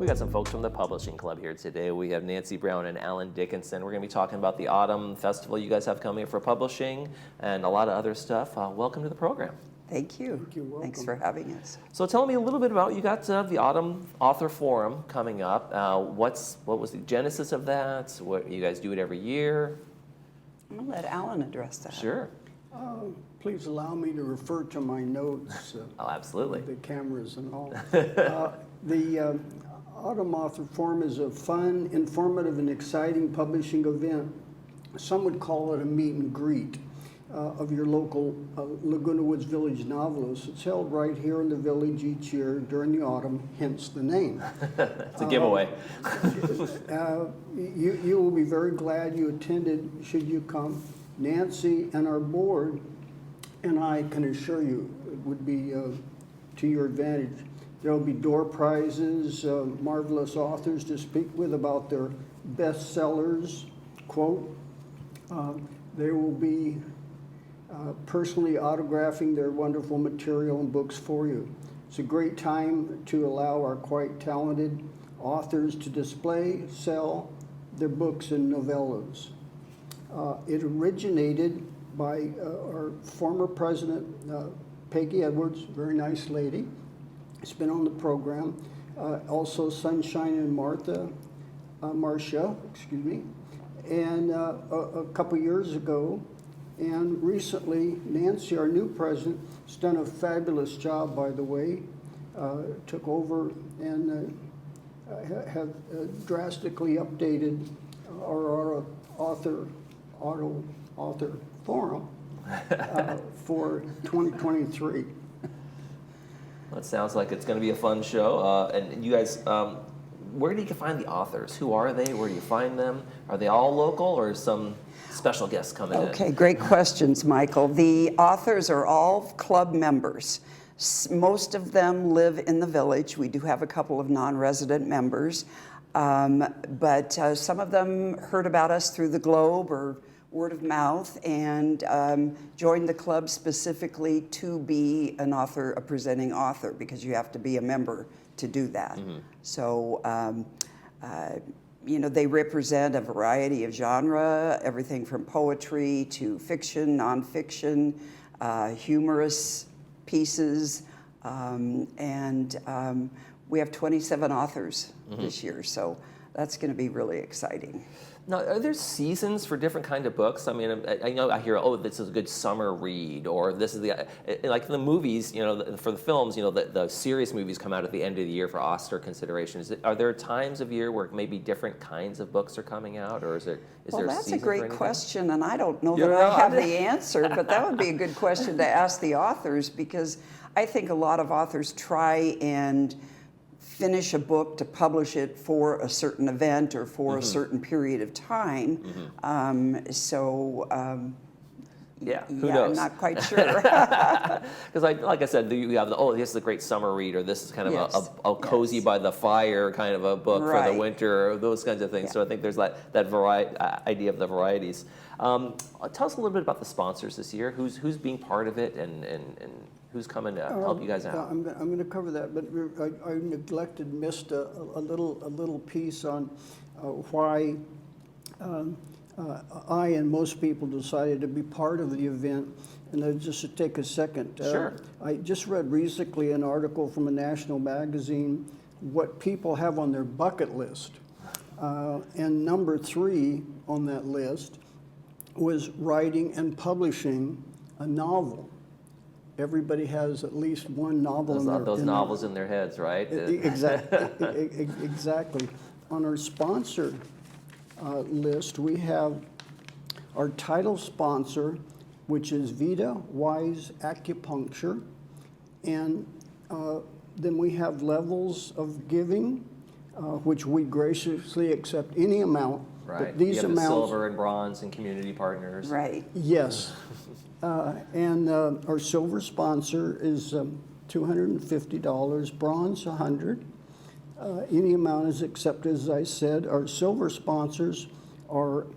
We got some folks from the Publishing Club here today. We have Nancy Brown and Alan Dickinson. We're going to be talking about the Autumn Festival you guys have coming up for publishing and a lot of other stuff. Welcome to the program. Thank you. Thank you. Welcome. Thanks for having us. So tell me a little bit about, you got the Autumn Author Forum coming up. What was the genesis of that? What, you guys do it every year? I'm going to let Alan address that. Sure. Please allow me to refer to my notes. Oh, absolutely. The cameras and all. The Autumn Author Forum is a fun, informative, and exciting publishing event. Some would call it a meet and greet of your local Laguna Woods Village novelists. It's held right here in the village each year during the autumn, hence the name. It's a giveaway. You will be very glad you attended, should you come. Nancy and our board and I can assure you it would be to your advantage. There will be door prizes, marvelous authors to speak with about their bestsellers, quote. They will be personally autographing their wonderful material and books for you. It's a great time to allow our quite talented authors to display, sell their books and novellas. It originated by our former president, Peggy Edwards, very nice lady. It's been on the program. Also Sunshine and Marcia, excuse me. And a couple years ago, and recently, Nancy, our new president, has done a fabulous job, by the way, took over and have drastically updated our author forum for 2023. Well, it sounds like it's going to be a fun show. And you guys, where do you find the authors? Who are they? Where do you find them? Are they all local or some special guests coming in? Okay, great questions, Michael. The authors are all club members. Most of them live in the village. We do have a couple of non-resident members, but some of them heard about us through the Globe or word of mouth and joined the club specifically to be an author, a presenting author, because you have to be a member to do that. Mm-hmm. So, you know, they represent a variety of genre, everything from poetry to fiction, nonfiction, humorous pieces, and we have 27 authors this year, so that's going to be really exciting. Now, are there seasons for different kind of books? I mean, I know I hear, oh, this is a good summer read, or this is like the movies, you know, for the films, you know, the serious movies come out at the end of the year for Oscar consideration. Are there times of year where maybe different kinds of books are coming out, or is there a season? Well, that's a great question, and I don't know that I have the answer, but that would be a good question to ask the authors, because I think a lot of authors try and finish a book to publish it for a certain event or for a certain period of time. Yeah, who knows? I'm not quite sure. Because like I said, you have this is a great summer read, or this is kind of a cozy by the fire kind of a book for the winter, or those kinds of things. So I think there's that idea of the varieties. Tell us a little bit about the sponsors this year. Who's being part of it, and who's coming to help you guys out? I'm going to cover that, but I missed a little piece on why I and most people decided to be part of the event. And just to take a second, sure. I just read recently an article from a national magazine, what people have on their bucket list. And number 3 on that list was writing and publishing a novel. Everybody has at least one novel those novels in their heads, right? Exactly. On our sponsor list, we have our title sponsor, which is Vita Wise Acupuncture, and then we have levels of giving, which we graciously accept any amount. Right. But these you have amounts, the silver and bronze and community partners. Right. Yes. And our silver sponsor is $250, bronze $100. Any amount is accepted, as I said. Our silver sponsors are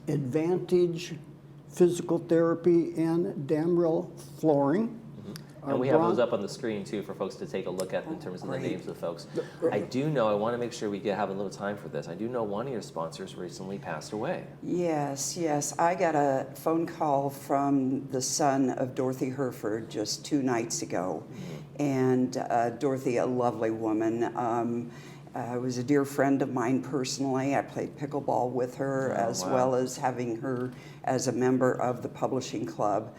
Advantage Physical Therapy and Damrell Flooring. And we have those up on the screen too for folks to take a look at in terms of the names of folks. I do know, I want to make sure we have a little time for this. I do know one of your sponsors recently passed away. Yes, yes. I got a phone call from the son of Dorothy Herford just 2 nights ago. And Dorothy, a lovely woman, was a dear friend of mine personally. I played pickleball with her as well as having her as a member of the publishing club.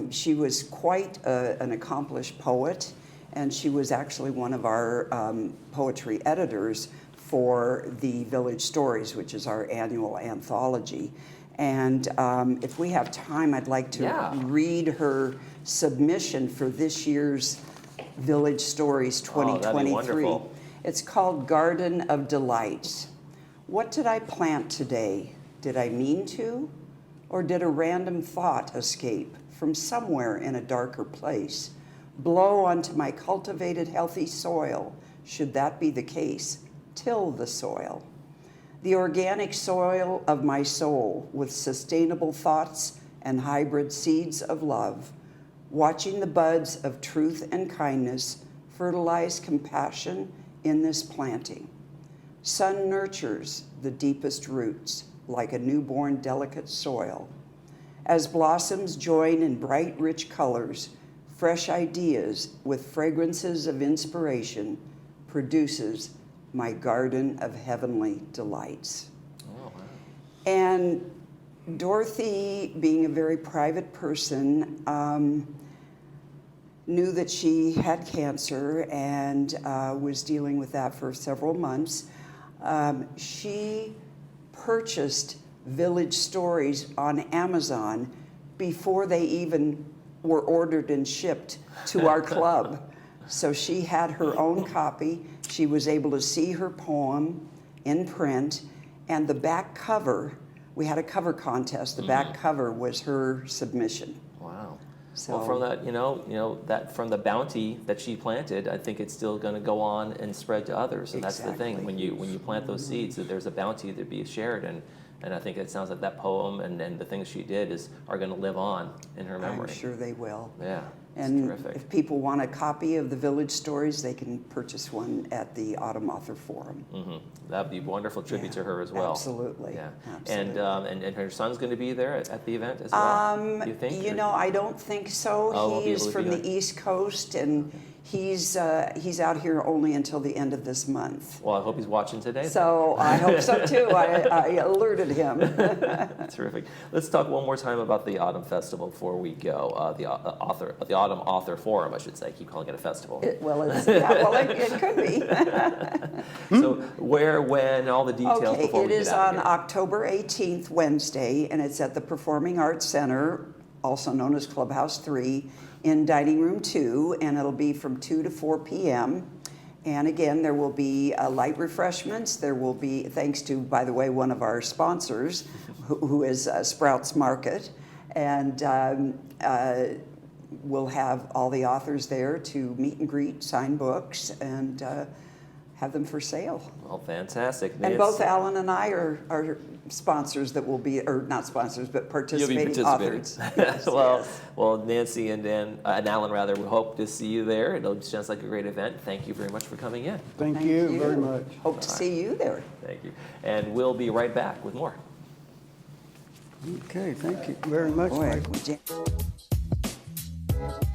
She was quite an accomplished poet, and she was actually one of our poetry editors for the Village Stories, which is our annual anthology. And if we have time, I'd like to read her submission for this year's Village Stories 2023. that'd be wonderful. It's called Garden of Delights. What did I plant today? Did I mean to? Or did a random thought escape from somewhere in a darker place, blow onto my cultivated healthy soil? Should that be the case, till the soil. The organic soil of my soul with sustainable thoughts and hybrid seeds of love, watching the buds of truth and kindness fertilize compassion in this planting. Sun nurtures the deepest roots like a newborn delicate soil. As blossoms join in bright, rich colors, fresh ideas with fragrances of inspiration produces my garden of heavenly delights. Oh, wow. And Dorothy, being a very private person, knew that she had cancer and was dealing with that for several months. She purchased Village Stories on Amazon before they even were ordered and shipped to our club. So she had her own copy. She was able to see her poem in print, and the back cover, we had a cover contest. The back cover was her submission. Wow. So, Well, from that, that from the bounty that she planted, I think it's still going to go on and spread to others. And that's the thing. When you plant those seeds, that there's a bounty to be shared. And I think it sounds like that poem and the things she did are going to live on in her memory. I'm sure they will. Yeah, it's And terrific. if people want a copy of the Village Stories, they can purchase one at the Autumn Author Forum. That'd be a wonderful tribute to her as well. Absolutely. Yeah. Absolutely. And her son's going to be there at the event as well. You think? You know, I don't think so. Oh, won't be He's able to from be the on- East Coast, and he's out here only until the end of this month. Well, I hope he's watching today. So I hope so too. I alerted him. Terrific. Let's talk one more time about the Autumn Festival before we go. The Autumn Author Forum, I should say. I keep calling it a festival. It could be. So where, when, all the details Okay, before it we get is out on of here. October 18th, Wednesday, and it's at the Performing Arts Center, also known as Clubhouse 3, in Dining Room 2, and it'll be from 2 to 4 p.m. And again, there will be light refreshments. There will be, thanks to, by the way, one of our sponsors, who is Sprouts Market, and we'll have all the authors there to meet and greet, sign books, and have them for sale. Well, fantastic. And both Alan and I are sponsors that will be, or not sponsors, but You'll be participating authors. participating. Well, Nancy and Alan, rather, we hope to see you there. It sounds like a great event. Thank you very much for coming in. Thank you very much. Hope to see you there. Thank you. And we'll be right back with more. Okay, thank you very much, Boy, Michael. we